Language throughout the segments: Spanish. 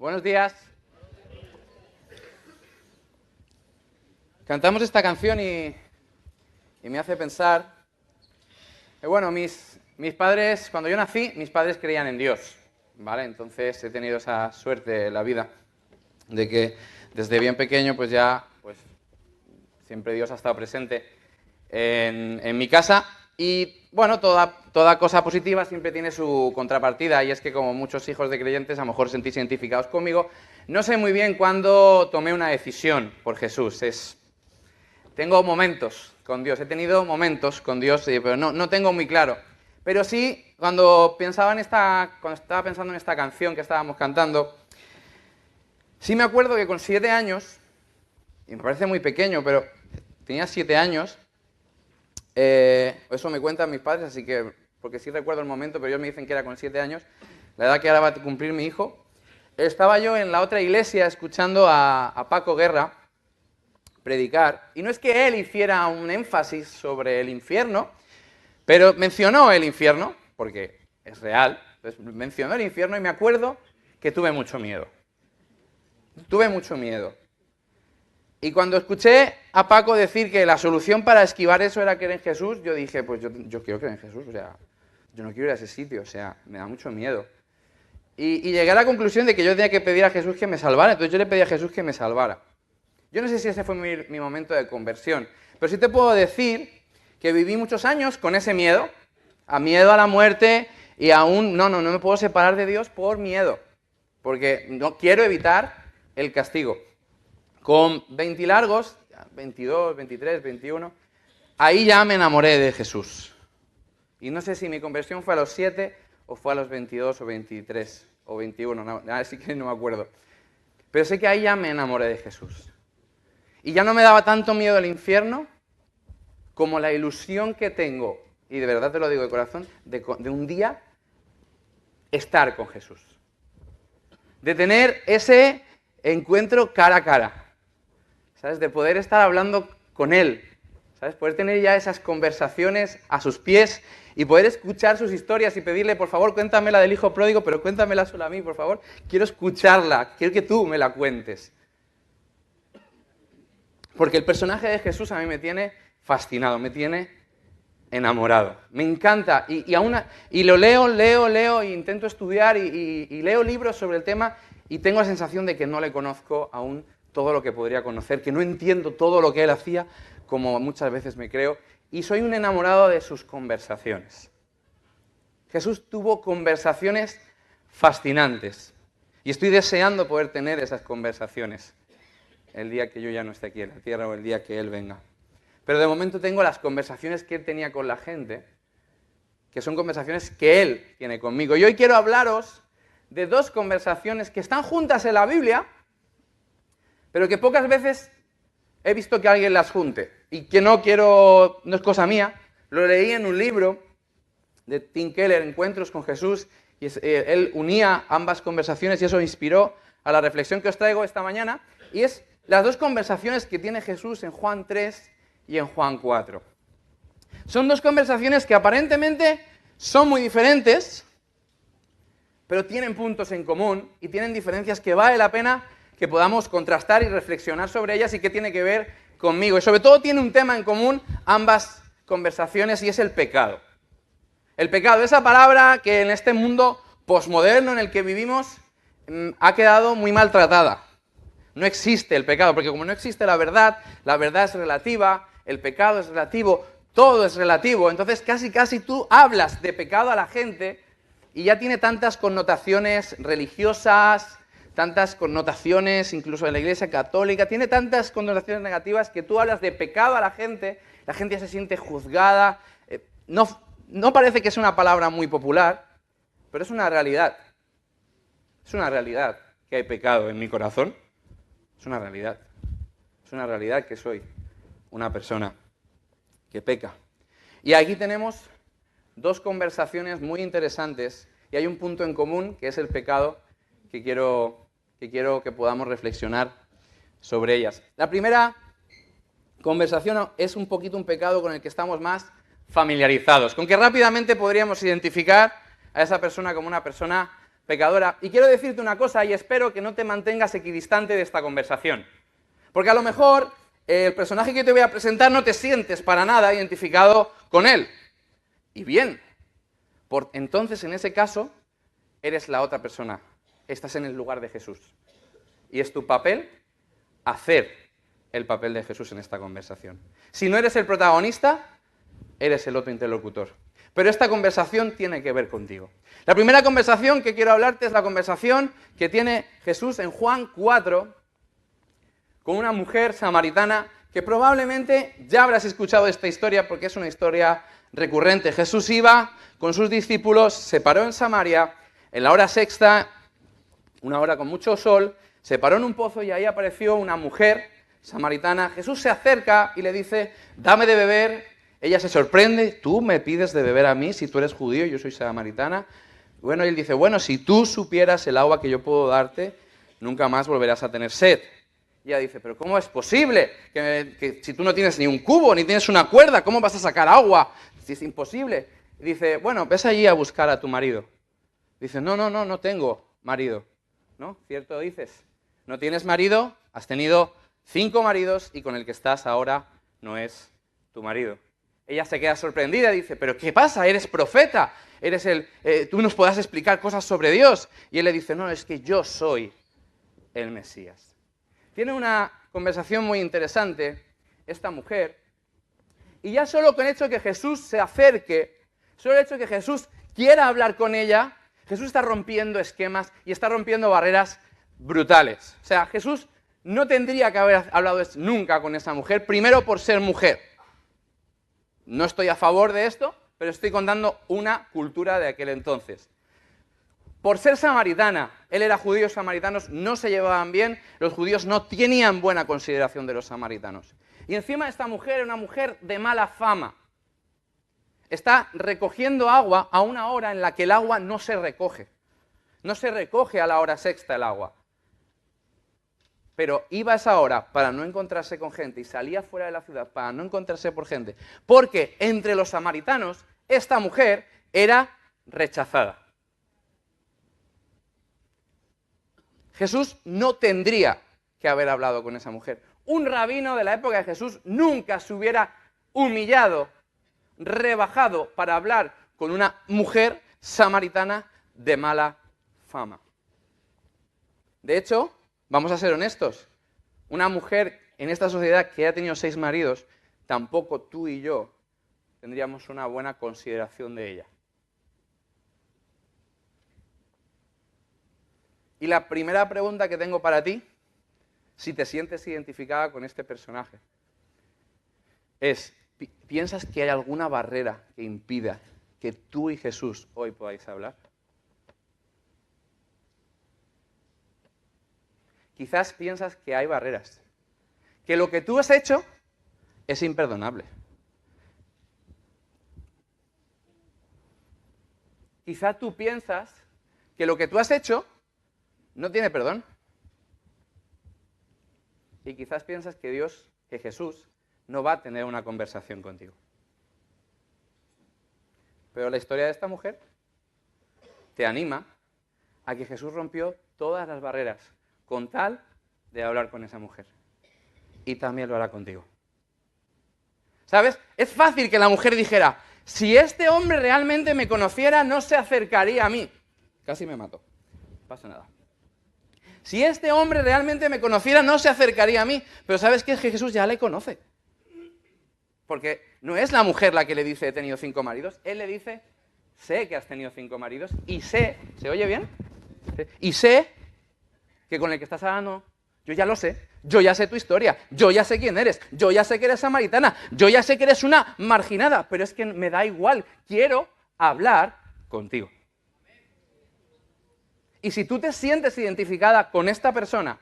Buenos días. Cantamos esta canción y me hace pensar que, bueno, mis padres, cuando yo nací, mis padres creían en Dios, ¿vale? Entonces he tenido esa suerte en la vida de que desde bien pequeño, pues ya, siempre Dios ha estado presente en mi casa. Y, bueno, toda cosa positiva siempre tiene su contrapartida, y es que, como muchos hijos de creyentes, a lo mejor sentís identificados conmigo, no sé muy bien cuándo tomé una decisión por Jesús. Tengo momentos con Dios, he tenido momentos con Dios, pero no tengo muy claro. Pero sí, cuando estaba pensando en esta canción que estábamos cantando, sí me acuerdo que con 7 años, y me parece muy pequeño, pero tenía 7 años, eso me cuentan mis padres, así que, porque sí recuerdo el momento, pero ellos me dicen que era con 7 años, la edad que ahora va a cumplir mi hijo. Estaba yo en la otra iglesia escuchando a Paco Guerra predicar, y no es que él hiciera un énfasis sobre el infierno, pero mencionó el infierno, porque es real, entonces mencionó el infierno y me acuerdo que tuve mucho miedo. Tuve mucho miedo. Y cuando escuché a Paco decir que la solución para esquivar eso era creer en Jesús, yo dije, pues yo quiero creer en Jesús, o sea, yo no quiero ir a ese sitio, o sea, me da mucho miedo. Y llegué a la conclusión de que yo tenía que pedir a Jesús que me salvara, entonces yo le pedí a Jesús que me salvara. Yo no sé si ese fue mi momento de conversión, pero sí te puedo decir que viví muchos años con ese miedo a la muerte, y aún no me puedo separar de Dios por miedo, porque no quiero evitar el castigo. Con 20 largos, 22, 23, 21, ahí ya me enamoré de Jesús. Y no sé si mi conversión fue a los 7 o fue a los 22 o 23 o 21, así que no me acuerdo. Pero sé que ahí ya me enamoré de Jesús. Y ya no me daba tanto miedo el infierno como la ilusión que tengo, y de verdad te lo digo de corazón, de un día estar con Jesús. De tener ese encuentro cara a cara. ¿Sabes? De poder estar hablando con Él. ¿Sabes? Poder tener ya esas conversaciones a sus pies y poder escuchar sus historias y pedirle, por favor, cuéntame la del hijo pródigo, pero cuéntamela solo a mí, por favor. Quiero escucharla, quiero que tú me la cuentes. Porque el personaje de Jesús a mí me tiene fascinado, me tiene enamorado. Me encanta. Y lo leo, e intento estudiar y leo libros sobre el tema, y tengo la sensación de que no le conozco aún todo lo que podría conocer, que no entiendo todo lo que él hacía, como muchas veces me creo, y soy un enamorado de sus conversaciones. Jesús tuvo conversaciones fascinantes, y estoy deseando poder tener esas conversaciones el día que yo ya no esté aquí en la tierra o el día que Él venga. Pero de momento tengo las conversaciones que Él tenía con la gente, que son conversaciones que Él tiene conmigo. Y hoy quiero hablaros de 2 conversaciones que están juntas en la Biblia, pero que pocas veces he visto que alguien las junte. Y que no es cosa mía, lo leí en un libro de Tim Keller, Encuentros con Jesús, y él unía ambas conversaciones y eso inspiró a la reflexión que os traigo esta mañana, y es las 2 conversaciones que tiene Jesús en Juan 3 y en Juan 4. Son 2 conversaciones que aparentemente son muy diferentes, pero tienen puntos en común y tienen diferencias que vale la pena que podamos contrastar y reflexionar sobre ellas, y que tiene que ver conmigo. Y sobre todo tiene un tema en común ambas conversaciones, y es el pecado. El pecado, esa palabra que en este mundo posmoderno en el que vivimos ha quedado muy maltratada. No existe el pecado, porque como no existe la verdad es relativa, el pecado es relativo, todo es relativo. Entonces casi tú hablas de pecado a la gente y ya tiene tantas connotaciones religiosas, tantas connotaciones incluso en la Iglesia Católica, tiene tantas connotaciones negativas que tú hablas de pecado a la gente ya se siente juzgada. No parece que es una palabra muy popular, pero es una realidad. Es una realidad que hay pecado en mi corazón. Es una realidad. Es una realidad que soy una persona que peca. Y aquí tenemos 2 conversaciones muy interesantes, y hay un punto en común, que es el pecado, que quiero que podamos reflexionar sobre ellas. La primera conversación es un poquito un pecado con el que estamos más familiarizados, con que rápidamente podríamos identificar a esa persona como una persona pecadora. Y quiero decirte una cosa, y espero que no te mantengas equidistante de esta conversación. Porque a lo mejor el personaje que te voy a presentar no te sientes para nada identificado con él. Y bien, entonces en ese caso eres la otra persona. Estás en el lugar de Jesús. Y es tu papel hacer el papel de Jesús en esta conversación. Si no eres el protagonista, eres el otro interlocutor. Pero esta conversación tiene que ver contigo. La primera conversación que quiero hablarte es la conversación que tiene Jesús en Juan 4 con una mujer samaritana que probablemente ya habrás escuchado esta historia porque es una historia recurrente. Jesús iba con sus discípulos, se paró en Samaria, en la hora sexta, una hora con mucho sol, se paró en un pozo y ahí apareció una mujer samaritana. Jesús se acerca y le dice, dame de beber. Ella se sorprende, tú me pides de beber a mí si tú eres judío y yo soy samaritana. Bueno, y él dice, bueno, si tú supieras el agua que yo puedo darte, nunca más volverás a tener sed. Y ella dice, pero ¿cómo es posible que si tú no tienes ni un cubo, ni tienes una cuerda, ¿cómo vas a sacar agua? Si es imposible. Y dice, bueno, ves allí a buscar a tu marido. Dice, no tengo marido. ¿No? ¿Cierto dices? No tienes marido, has tenido 5 maridos y con el que estás ahora no es tu marido. Ella se queda sorprendida y dice, ¿pero qué pasa? Eres profeta, tú nos podrás explicar cosas sobre Dios. Y él le dice, no, es que yo soy el Mesías. Tiene una conversación muy interesante esta mujer, y ya solo con el hecho de que Jesús se acerque, solo el hecho de que Jesús quiera hablar con ella, Jesús está rompiendo esquemas y está rompiendo barreras brutales. O sea, Jesús no tendría que haber hablado nunca con esa mujer, primero por ser mujer. No estoy a favor de esto, pero estoy contando una cultura de aquel entonces. Por ser samaritana, él era judío, los samaritanos no se llevaban bien, los judíos no tenían buena consideración de los samaritanos. Y encima esta mujer era una mujer de mala fama. Está recogiendo agua a una hora en la que el agua no se recoge. No se recoge a la hora sexta el agua. Pero iba a esa hora para no encontrarse con gente y salía fuera de la ciudad para no encontrarse por gente. Porque entre los samaritanos esta mujer era rechazada. Jesús no tendría que haber hablado con esa mujer. Un rabino de la época de Jesús nunca se hubiera humillado, rebajado para hablar con una mujer samaritana de mala fama. De hecho, vamos a ser honestos, una mujer en esta sociedad que ha tenido 6 maridos, tampoco tú y yo tendríamos una buena consideración de ella. Y la primera pregunta que tengo para ti, si te sientes identificada con este personaje, es, ¿piensas que hay alguna barrera que impida que tú y Jesús hoy podáis hablar? Quizás piensas que hay barreras, que lo que tú has hecho es imperdonable. Quizás tú piensas que lo que tú has hecho no tiene perdón. Y quizás piensas que que Jesús, no va a tener una conversación contigo. Pero la historia de esta mujer te anima a que Jesús rompió todas las barreras con tal de hablar con esa mujer. Y también lo hará contigo. ¿Sabes? Es fácil que la mujer dijera, si este hombre realmente me conociera, no se acercaría a mí. Casi me mato. No pasa nada. Si este hombre realmente me conociera, no se acercaría a mí. Pero ¿sabes qué? Es que Jesús ya le conoce. Porque no es la mujer la que le dice, he tenido 5 maridos. Él le dice, sé que has tenido 5 maridos y sé, ¿se oye bien? Y sé que con el que estás hablando, yo ya lo sé. Yo ya sé tu historia. Yo ya sé quién eres. Yo ya sé que eres samaritana. Yo ya sé que eres una marginada. Pero es que me da igual. Quiero hablar contigo. Y si tú te sientes identificada con esta persona,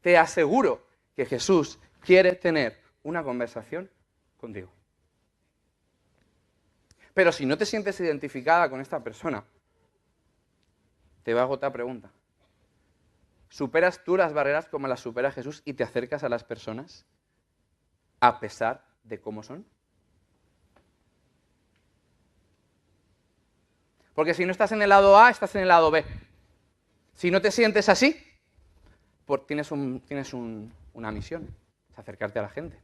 te aseguro que Jesús quiere tener una conversación contigo. Pero si no te sientes identificada con esta persona, te va a agotar pregunta. ¿Superas tú las barreras como las supera Jesús y te acercas a las personas a pesar de cómo son? Porque si no estás en el lado A, estás en el lado B. Si no te sientes así, pues tienes una misión, es acercarte a la gente.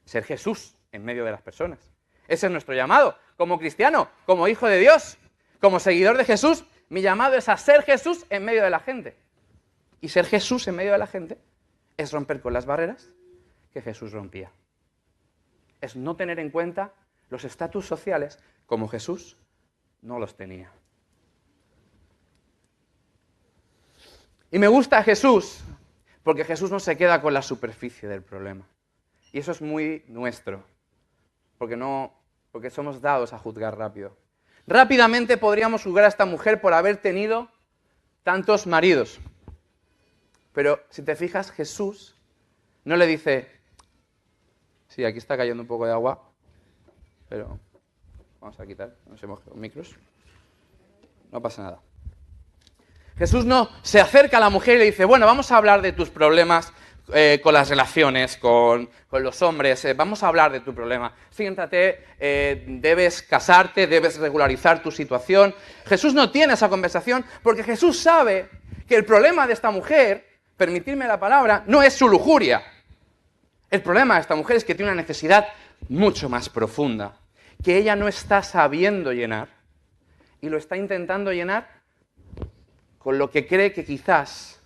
Ser Jesús en medio de las personas. Ese es nuestro llamado, como cristiano, como hijo de Dios, como seguidor de Jesús. Mi llamado es a ser Jesús en medio de la gente. Y ser Jesús en medio de la gente es romper con las barreras que Jesús rompía. Es no tener en cuenta los estatus sociales como Jesús no los tenía. Y me gusta Jesús porque Jesús no se queda con la superficie del problema. Y eso es muy nuestro, porque somos dados a juzgar rápido. Rápidamente podríamos juzgar a esta mujer por haber tenido tantos maridos. Pero si te fijas, Jesús no le dice, sí, aquí está cayendo un poco de agua, pero vamos a quitar, no se mojen los micros, no pasa nada. Jesús no se acerca a la mujer y le dice, bueno, vamos a hablar de tus problemas con las relaciones, con los hombres, vamos a hablar de tu problema. Siéntate, debes casarte, debes regularizar tu situación. Jesús no tiene esa conversación porque Jesús sabe que el problema de esta mujer, permitirme la palabra, no es su lujuria. El problema de esta mujer es que tiene una necesidad mucho más profunda, que ella no está sabiendo llenar y lo está intentando llenar con lo que cree que quizás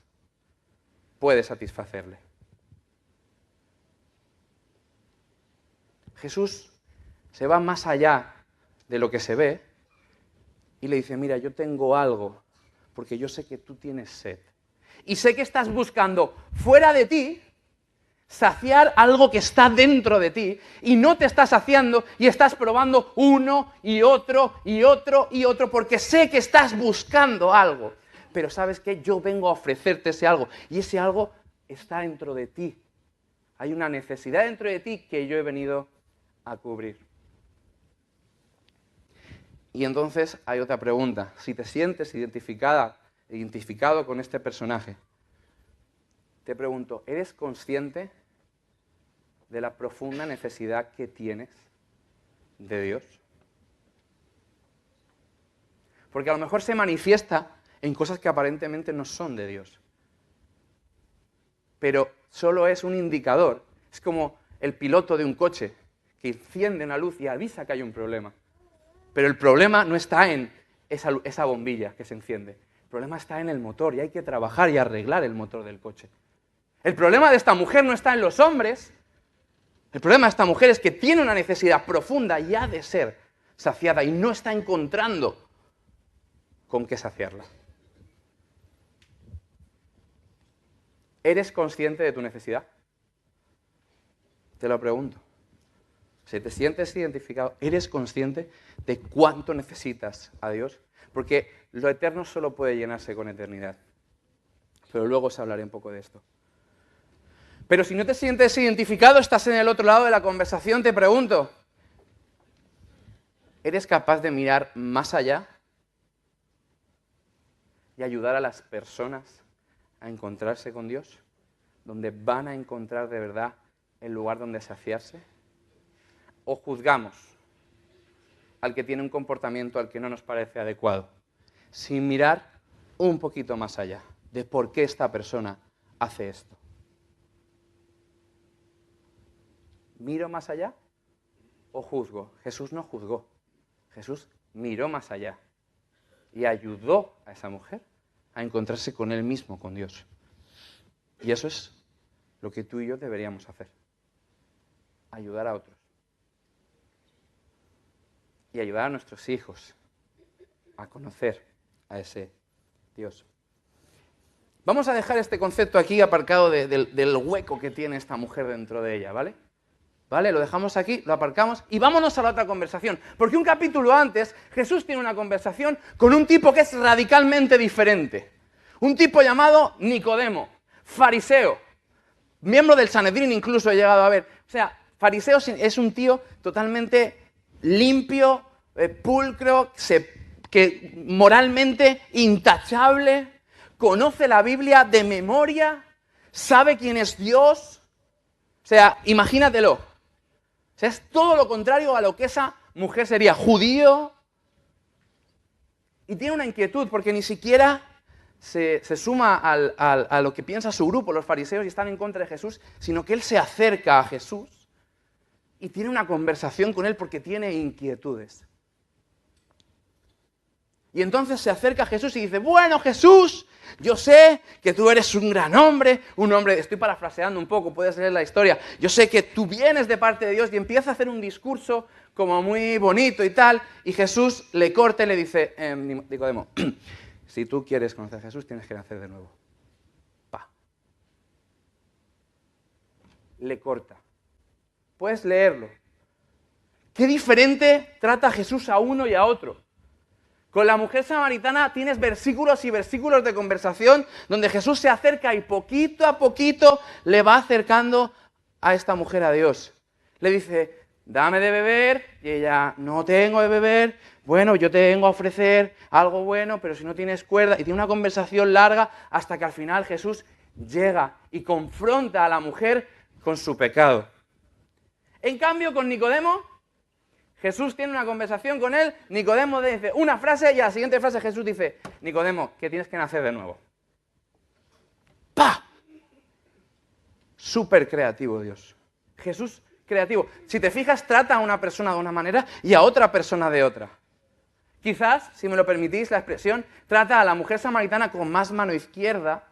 puede satisfacerle. Jesús se va más allá de lo que se ve y le dice, mira, yo tengo algo, porque yo sé que tú tienes sed. Y sé que estás buscando fuera de ti saciar algo que está dentro de ti y no te estás saciando y estás probando uno y otro y otro y otro porque sé que estás buscando algo. Pero ¿sabes qué? Yo vengo a ofrecerte ese algo y ese algo está dentro de ti. Hay una necesidad dentro de ti que yo he venido a cubrir. Y entonces hay otra pregunta. Si te sientes identificado con este personaje, te pregunto, ¿eres consciente de la profunda necesidad que tienes de Dios? Porque a lo mejor se manifiesta en cosas que aparentemente no son de Dios. Pero solo es un indicador. Es como el piloto de un coche que enciende una luz y avisa que hay un problema. Pero el problema no está en esa bombilla que se enciende. El problema está en el motor y hay que trabajar y arreglar el motor del coche. El problema de esta mujer no está en los hombres. El problema de esta mujer es que tiene una necesidad profunda y ha de ser saciada y no está encontrando con qué saciarla. ¿Eres consciente de tu necesidad? Te lo pregunto. Si te sientes identificado, ¿eres consciente de cuánto necesitas a Dios? Porque lo eterno solo puede llenarse con eternidad. Pero luego os hablaré un poco de esto. Pero si no te sientes identificado, estás en el otro lado de la conversación, te pregunto, ¿eres capaz de mirar más allá y ayudar a las personas a encontrarse con Dios? ¿Donde van a encontrar de verdad el lugar donde saciarse? ¿O juzgamos al que tiene un comportamiento al que no nos parece adecuado, sin mirar un poquito más allá de por qué esta persona hace esto? ¿Miro más allá o juzgo? Jesús no juzgó. Jesús miró más allá y ayudó a esa mujer a encontrarse con él mismo, con Dios. Y eso es lo que tú y yo deberíamos hacer. Ayudar a otros. Y ayudar a nuestros hijos a conocer a ese Dios. Vamos a dejar este concepto aquí aparcado del hueco que tiene esta mujer dentro de ella, ¿vale? ¿Vale? Lo dejamos aquí, lo aparcamos y vámonos a la otra conversación. Porque un capítulo antes, Jesús tiene una conversación con un tipo que es radicalmente diferente. Un tipo llamado Nicodemo, fariseo, miembro del Sanedrín incluso he llegado a ver. O sea, fariseo es un tío totalmente limpio, pulcro, que moralmente intachable, conoce la Biblia de memoria, sabe quién es Dios. O sea, imagínatelo. O sea, es todo lo contrario a lo que esa mujer sería. Judío, Y tiene una inquietud porque ni siquiera se suma a lo que piensa su grupo, los fariseos, y están en contra de Jesús, sino que él se acerca a Jesús y tiene una conversación con él porque tiene inquietudes. Y entonces se acerca a Jesús y dice, bueno, Jesús, yo sé que tú eres un gran hombre, estoy parafraseando un poco, puedes leer la historia, yo sé que tú vienes de parte de Dios, y empieza a hacer un discurso como muy bonito y tal, y Jesús le corta y le dice, Nicodemo, si tú quieres conocer a Jesús, tienes que nacer de nuevo. Pa. Le corta. Puedes leerlo. Qué diferente trata Jesús a uno y a otro. Con la mujer samaritana tienes versículos y versículos de conversación donde Jesús se acerca y poquito a poquito le va acercando a esta mujer a Dios. Le dice, dame de beber, y ella, no tengo de beber, bueno, yo te vengo a ofrecer algo bueno, pero si no tienes cuerda, y tiene una conversación larga hasta que al final Jesús llega y confronta a la mujer con su pecado. En cambio, con Nicodemo, Jesús tiene una conversación con él, Nicodemo le dice una frase y a la siguiente frase Jesús dice, Nicodemo, que tienes que nacer de nuevo. ¡Pah! Súper creativo Dios. Jesús creativo. Si te fijas, trata a una persona de una manera y a otra persona de otra. Quizás, si me lo permitís la expresión, trata a la mujer samaritana con más mano izquierda,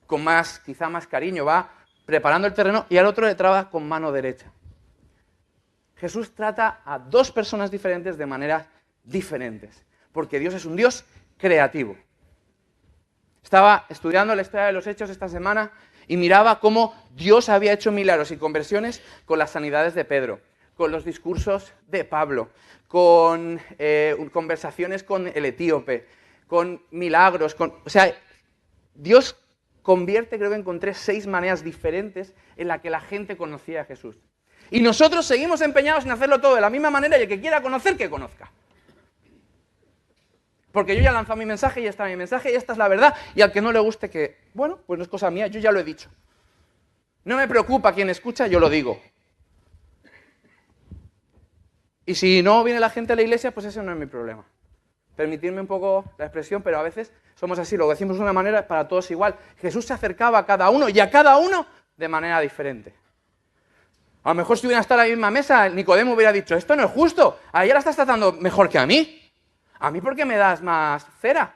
con quizá más cariño, va preparando el terreno, y al otro le traba con mano derecha. Jesús trata a dos personas diferentes de maneras diferentes, porque Dios es un Dios creativo. Estaba estudiando la historia de los Hechos esta semana y miraba cómo Dios había hecho milagros y conversiones con las sanidades de Pedro, con los discursos de Pablo, con conversaciones con el etíope, con milagros. O sea, Dios convierte, creo que encontré 6 maneras diferentes en las que la gente conocía a Jesús. Y nosotros seguimos empeñados en hacerlo todo de la misma manera, y el que quiera conocer, que conozca. Porque yo ya he lanzado mi mensaje, y está mi mensaje, y esta es la verdad, y al que no le guste que, bueno, pues no es cosa mía, yo ya lo he dicho. No me preocupa quién escucha, yo lo digo. Y si no viene la gente a la iglesia, pues ese no es mi problema. Permitirme un poco la expresión, pero a veces somos así, lo decimos de una manera, para todos igual. Jesús se acercaba a cada uno, y a cada uno de manera diferente. A lo mejor si hubieran estado a la misma mesa, Nicodemo hubiera dicho, esto no es justo, a ella la estás tratando mejor que a mí. ¿A mí por qué me das más cera?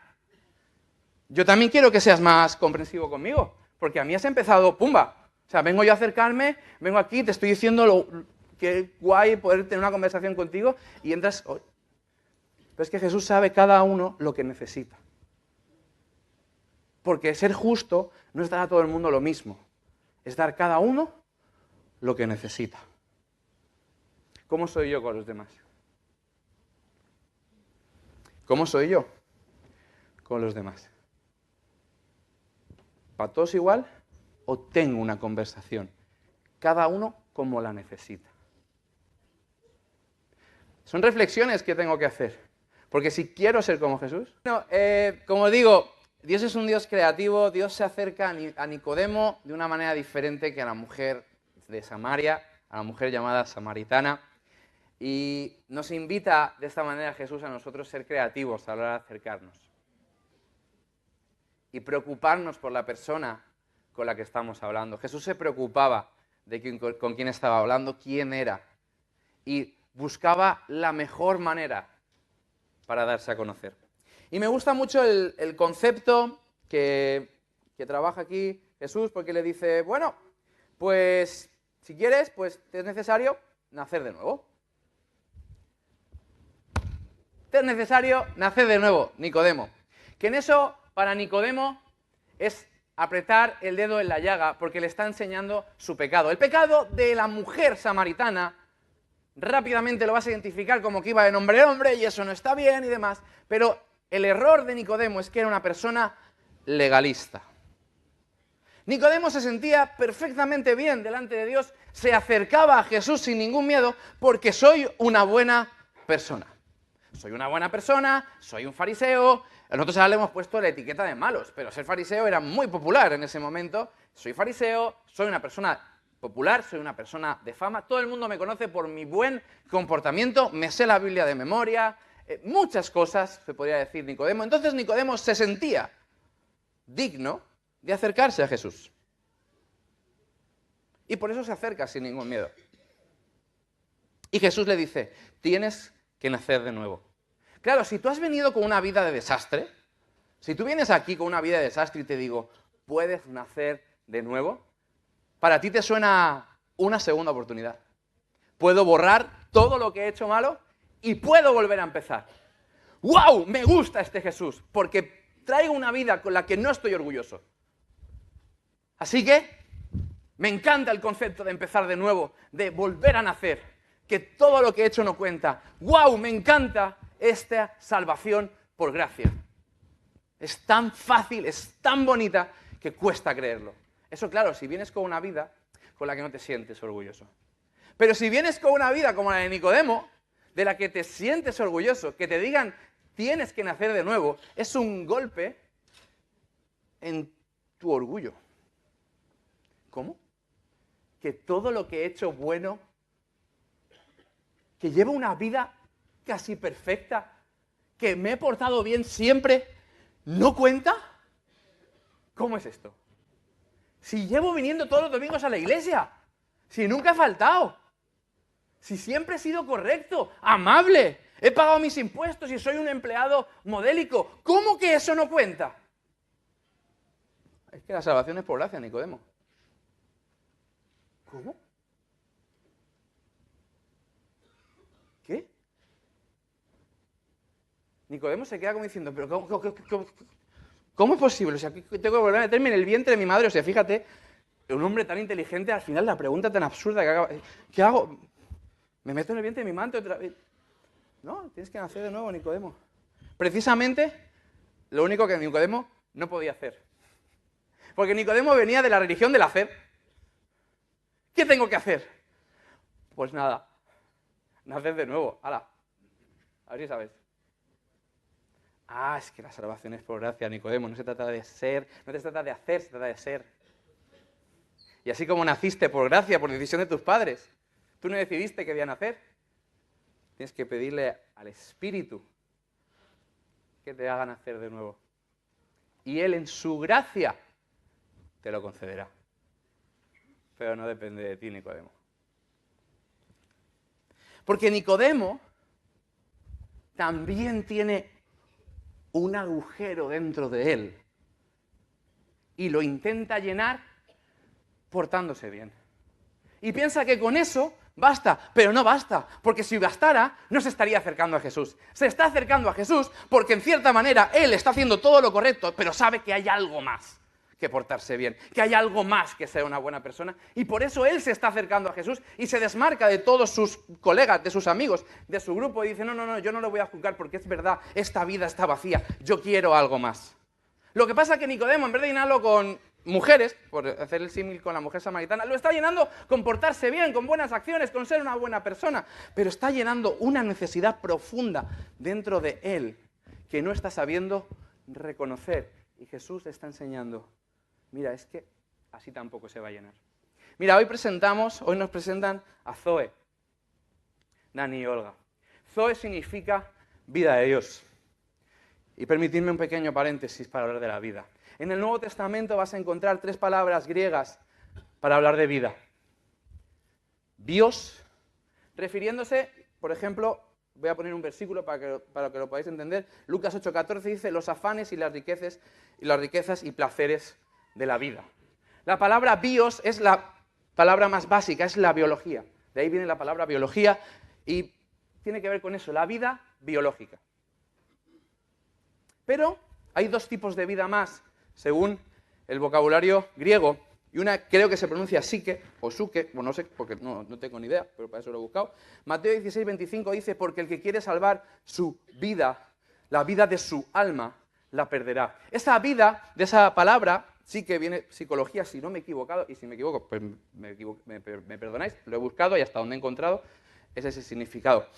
Yo también quiero que seas más comprensivo conmigo, porque a mí has empezado, pumba. O sea, vengo yo a acercarme, vengo aquí, te estoy diciendo qué guay poder tener una conversación contigo, y entras. Pero es que Jesús sabe cada uno lo que necesita. Porque ser justo no es dar a todo el mundo lo mismo, es dar cada uno lo que necesita. ¿Cómo soy yo con los demás? ¿Cómo soy yo con los demás? ¿Para todos igual o tengo una conversación? Cada uno como la necesita. Son reflexiones que tengo que hacer. Porque si quiero ser como Jesús... como digo, Dios es un Dios creativo. Dios se acerca a Nicodemo de una manera diferente que a la mujer de Samaria, a la mujer llamada samaritana, y nos invita de esta manera Jesús a nosotros ser creativos a la hora de acercarnos y preocuparnos por la persona con la que estamos hablando. Jesús se preocupaba de con quién estaba hablando, quién era, y buscaba la mejor manera para darse a conocer. Y me gusta mucho el concepto que trabaja aquí Jesús, porque le dice, bueno, pues si quieres, pues es necesario nacer de nuevo. Es necesario nacer de nuevo, Nicodemo. Que en eso, para Nicodemo, es apretar el dedo en la llaga, porque le está enseñando su pecado. El pecado de la mujer samaritana, rápidamente lo vas a identificar como que iba de hombre a hombre, y eso no está bien y demás. Pero el error de Nicodemo es que era una persona legalista. Nicodemo se sentía perfectamente bien delante de Dios, se acercaba a Jesús sin ningún miedo, porque soy una buena persona. Soy una buena persona, soy un fariseo. Nosotros ahora le hemos puesto la etiqueta de malos, pero ser fariseo era muy popular en ese momento. Soy fariseo, soy una persona popular, soy una persona de fama. Todo el mundo me conoce por mi buen comportamiento, me sé la Biblia de memoria, muchas cosas, se podría decir Nicodemo. Entonces Nicodemo se sentía digno de acercarse a Jesús. Y por eso se acerca sin ningún miedo. Y Jesús le dice, tienes que nacer de nuevo. Claro, si tú has venido con una vida de desastre, si tú vienes aquí con una vida de desastre y te digo, ¿puedes nacer de nuevo? Para ti te suena una segunda oportunidad. Puedo borrar todo lo que he hecho malo y puedo volver a empezar. ¡Wow! Me gusta este Jesús, porque traigo una vida con la que no estoy orgulloso. Así que me encanta el concepto de empezar de nuevo, de volver a nacer, que todo lo que he hecho no cuenta. ¡Wow! Me encanta esta salvación por gracia. Es tan fácil, es tan bonita, que cuesta creerlo. Eso, claro, si vienes con una vida con la que no te sientes orgulloso. Pero si vienes con una vida como la de Nicodemo, de la que te sientes orgulloso, que te digan, tienes que nacer de nuevo, es un golpe en tu orgullo. ¿Cómo? Que todo lo que he hecho bueno, que llevo una vida casi perfecta, que me he portado bien siempre, ¿no cuenta? ¿Cómo es esto? Si llevo viniendo todos los domingos a la iglesia, si nunca he faltado, si siempre he sido correcto, amable, he pagado mis impuestos y soy un empleado modélico, ¿cómo que eso no cuenta? Es que la salvación es por gracia, Nicodemo. ¿Cómo? ¿Qué? Nicodemo se queda como diciendo, pero ¿cómo es posible? O sea, tengo que volver a meterme en el vientre de mi madre. O sea, fíjate, un hombre tan inteligente, al final la pregunta tan absurda que haga, ¿qué hago? ¿Me meto en el vientre de mi madre otra vez? No, tienes que nacer de nuevo, Nicodemo. Precisamente, lo único que Nicodemo no podía hacer. Porque Nicodemo venía de la religión del hacer. ¿Qué tengo que hacer? Pues nada, nacer de nuevo. ¡Hala! A ver si sabes. Ah, es que la salvación es por gracia, Nicodemo. No se trata de ser, no se trata de hacer, se trata de ser. Y así como naciste por gracia, por decisión de tus padres, tú no decidiste que debían nacer. Tienes que pedirle al Espíritu que te haga nacer de nuevo. Y Él en su gracia te lo concederá. Pero no depende de ti, Nicodemo. Porque Nicodemo también tiene un agujero dentro de él y lo intenta llenar portándose bien. Y piensa que con eso basta, pero no basta, porque si bastara, no se estaría acercando a Jesús. Se está acercando a Jesús porque en cierta manera él está haciendo todo lo correcto, pero sabe que hay algo más que portarse bien, que hay algo más que ser una buena persona, y por eso él se está acercando a Jesús y se desmarca de todos sus colegas, de sus amigos, de su grupo, y dice, no, yo no lo voy a juzgar porque es verdad, esta vida está vacía, yo quiero algo más. Lo que pasa es que Nicodemo, en vez de llenarlo con mujeres, por hacer el símil con la mujer samaritana, lo está llenando con portarse bien, con buenas acciones, con ser una buena persona, pero está llenando una necesidad profunda dentro de él que no está sabiendo reconocer, y Jesús le está enseñando, mira, es que así tampoco se va a llenar. Mira, hoy nos presentan a Zoe, Dani y Olga. Zoe significa vida de Dios. Y permitidme un pequeño paréntesis para hablar de la vida. En el Nuevo Testamento vas a encontrar 3 palabras griegas para hablar de vida. Bios, refiriéndose, por ejemplo, voy a poner un versículo para que lo podáis entender. Lucas 8:14 dice, los afanes y las riquezas y placeres de la vida. La palabra bios es la palabra más básica, es la biología. De ahí viene la palabra biología y tiene que ver con eso, la vida biológica. Pero hay 2 tipos de vida más, según el vocabulario griego, y una creo que se pronuncia psique o suke, bueno, no sé, porque no tengo ni idea, pero para eso lo he buscado. Mateo 16:25 dice, porque el que quiere salvar su vida, la vida de su alma, la perderá. Esa vida, de esa palabra, sí que viene psicología, si no me he equivocado, y si me equivoco, pues me perdonáis, lo he buscado y hasta donde he encontrado es ese significado.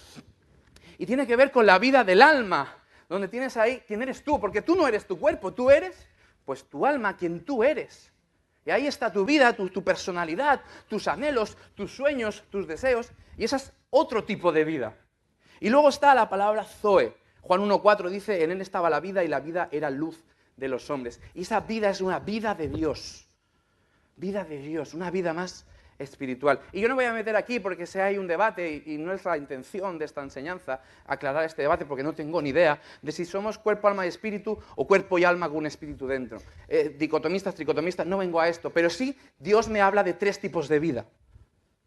Y tiene que ver con la vida del alma, donde tienes ahí quién eres tú, porque tú no eres tu cuerpo, tú eres, pues tu alma, quien tú eres. Y ahí está tu vida, tu personalidad, tus anhelos, tus sueños, tus deseos, y ese es otro tipo de vida. Y luego está la palabra Zoe. Juan 1:4 dice, en él estaba la vida y la vida era luz de los hombres. Y esa vida es una vida de Dios. Vida de Dios, una vida más espiritual. Y yo no voy a meter aquí porque si hay un debate y no es la intención de esta enseñanza aclarar este debate porque no tengo ni idea de si somos cuerpo, alma y espíritu o cuerpo y alma con un espíritu dentro. Dicotomistas, tricotomistas, no vengo a esto, pero sí Dios me habla de 3 tipos de vida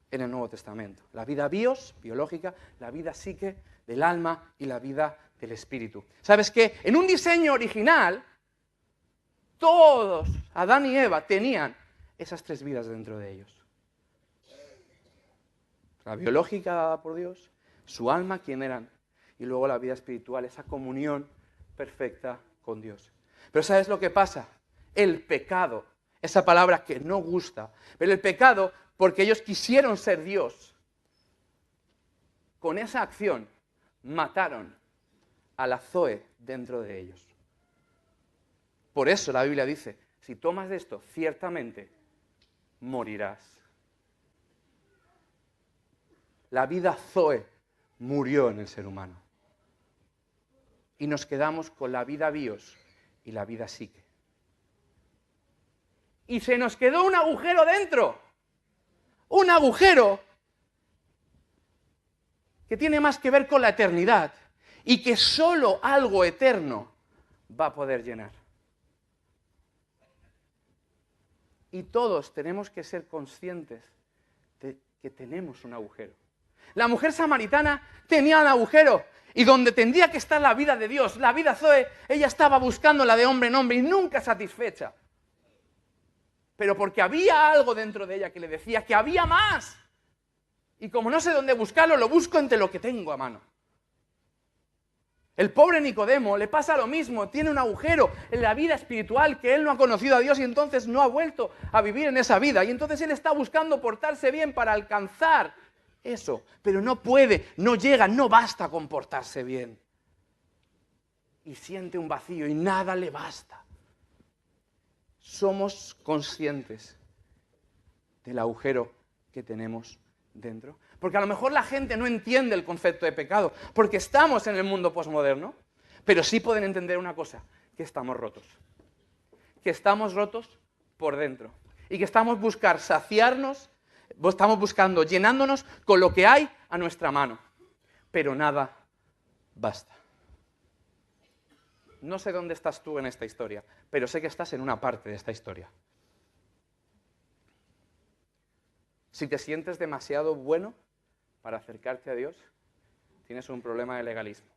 en el Nuevo Testamento. La vida bios, biológica, la vida psique, del alma y la vida del espíritu. ¿Sabes qué? En un diseño original, todos, Adán y Eva, tenían esas 3 vidas dentro de ellos. La biológica dada por Dios, su alma, quién eran, y luego la vida espiritual, esa comunión perfecta con Dios. Pero ¿sabes lo que pasa? El pecado, esa palabra que no gusta, pero el pecado, porque ellos quisieron ser Dios, con esa acción mataron a la Zoe dentro de ellos. Por eso la Biblia dice, si tomas de esto, ciertamente morirás. La vida Zoe murió en el ser humano. Y nos quedamos con la vida bios y la vida psique. Y se nos quedó un agujero dentro. Un agujero que tiene más que ver con la eternidad y que solo algo eterno va a poder llenar. Y todos tenemos que ser conscientes de que tenemos un agujero. La mujer samaritana tenía un agujero y donde tendría que estar la vida de Dios, la vida Zoe, ella estaba buscando la de hombre en hombre y nunca satisfecha. Pero porque había algo dentro de ella que le decía que había más. Y como no sé dónde buscarlo, lo busco entre lo que tengo a mano. El pobre Nicodemo le pasa lo mismo, tiene un agujero en la vida espiritual que él no ha conocido a Dios y entonces no ha vuelto a vivir en esa vida. Y entonces él está buscando portarse bien para alcanzar eso, pero no puede, no llega, no basta con portarse bien. Y siente un vacío y nada le basta. Somos conscientes del agujero que tenemos dentro. Porque a lo mejor la gente no entiende el concepto de pecado, porque estamos en el mundo posmoderno, pero sí pueden entender una cosa, que estamos rotos. Que estamos rotos por dentro. Y que estamos buscando llenándonos con lo que hay a nuestra mano. Pero nada basta. No sé dónde estás tú en esta historia, pero sé que estás en una parte de esta historia. Si te sientes demasiado bueno para acercarte a Dios, tienes un problema de legalismo.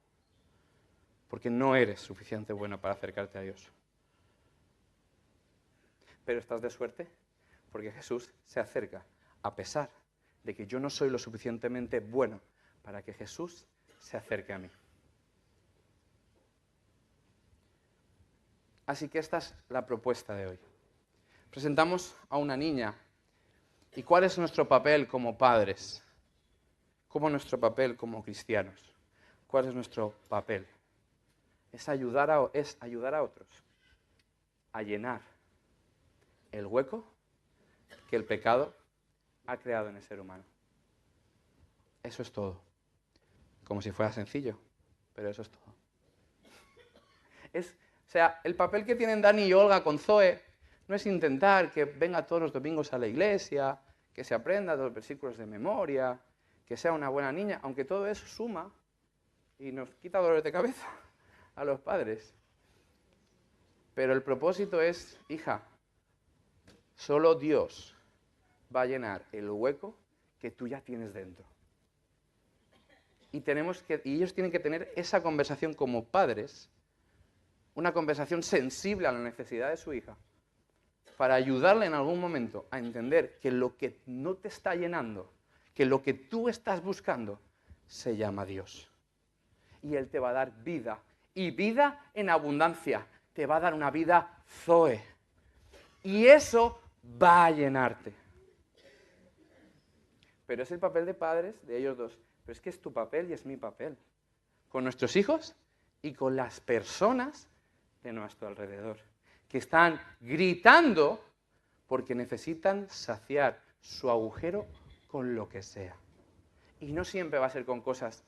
Porque no eres suficiente bueno para acercarte a Dios. Pero estás de suerte porque Jesús se acerca a pesar de que yo no soy lo suficientemente bueno para que Jesús se acerque a mí. Así que esta es la propuesta de hoy. Presentamos a una niña. ¿Y cuál es nuestro papel como padres? ¿Cómo es nuestro papel como cristianos? ¿Cuál es nuestro papel? Es ayudar a otros a llenar el hueco que el pecado ha creado en el ser humano. Eso es todo. Como si fuera sencillo, pero eso es todo. El papel que tienen Dani y Olga con Zoe no es intentar que venga todos los domingos a la iglesia, que se aprenda los versículos de memoria, que sea una buena niña, aunque todo eso suma y nos quita dolores de cabeza a los padres. Pero el propósito es, hija, solo Dios va a llenar el hueco que tú ya tienes dentro. Y ellos tienen que tener esa conversación como padres, una conversación sensible a la necesidad de su hija, para ayudarle en algún momento a entender que lo que no te está llenando, que lo que tú estás buscando, se llama Dios. Y Él te va a dar vida, y vida en abundancia. Te va a dar una vida Zoe. Y eso va a llenarte. Pero es el papel de padres de ellos dos. Pero es que es tu papel y es mi papel. Con nuestros hijos y con las personas de nuestro alrededor, que están gritando porque necesitan saciar su agujero con lo que sea. Y no siempre va a ser con cosas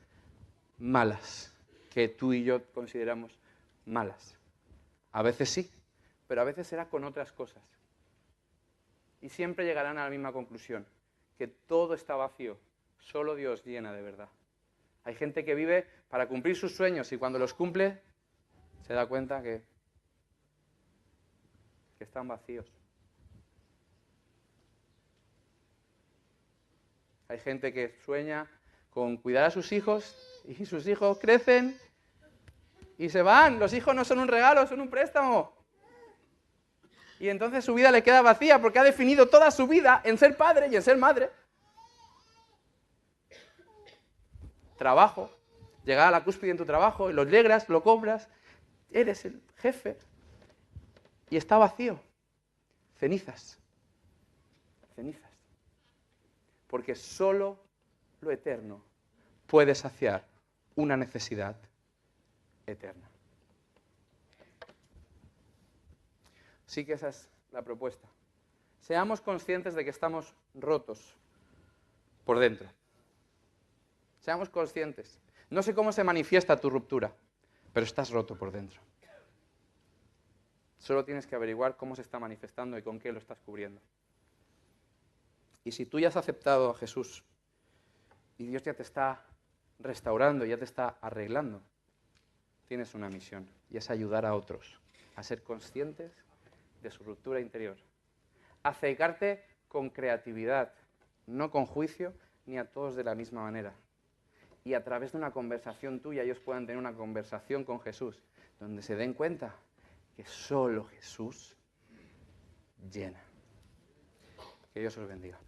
malas que tú y yo consideramos malas. A veces sí, pero a veces será con otras cosas. Y siempre llegarán a la misma conclusión, que todo está vacío, solo Dios llena de verdad. Hay gente que vive para cumplir sus sueños y cuando los cumple se da cuenta que están vacíos. Hay gente que sueña con cuidar a sus hijos y sus hijos crecen y se van. Los hijos no son un regalo, son un préstamo. Y entonces su vida le queda vacía porque ha definido toda su vida en ser padre y en ser madre. Trabajo, llegar a la cúspide en tu trabajo, y lo logras, lo cobras, eres el jefe y está vacío. Cenizas. Cenizas. Porque solo lo eterno puede saciar una necesidad eterna. Sí que esa es la propuesta. Seamos conscientes de que estamos rotos por dentro. Seamos conscientes. No sé cómo se manifiesta tu ruptura, pero estás roto por dentro. Solo tienes que averiguar cómo se está manifestando y con qué lo estás cubriendo. Y si tú ya has aceptado a Jesús y Dios ya te está restaurando, ya te está arreglando, tienes una misión y es ayudar a otros a ser conscientes de su ruptura interior. Acercarte con creatividad, no con juicio, ni a todos de la misma manera. Y a través de una conversación tuya ellos puedan tener una conversación con Jesús, donde se den cuenta que solo Jesús llena. Que Dios os bendiga.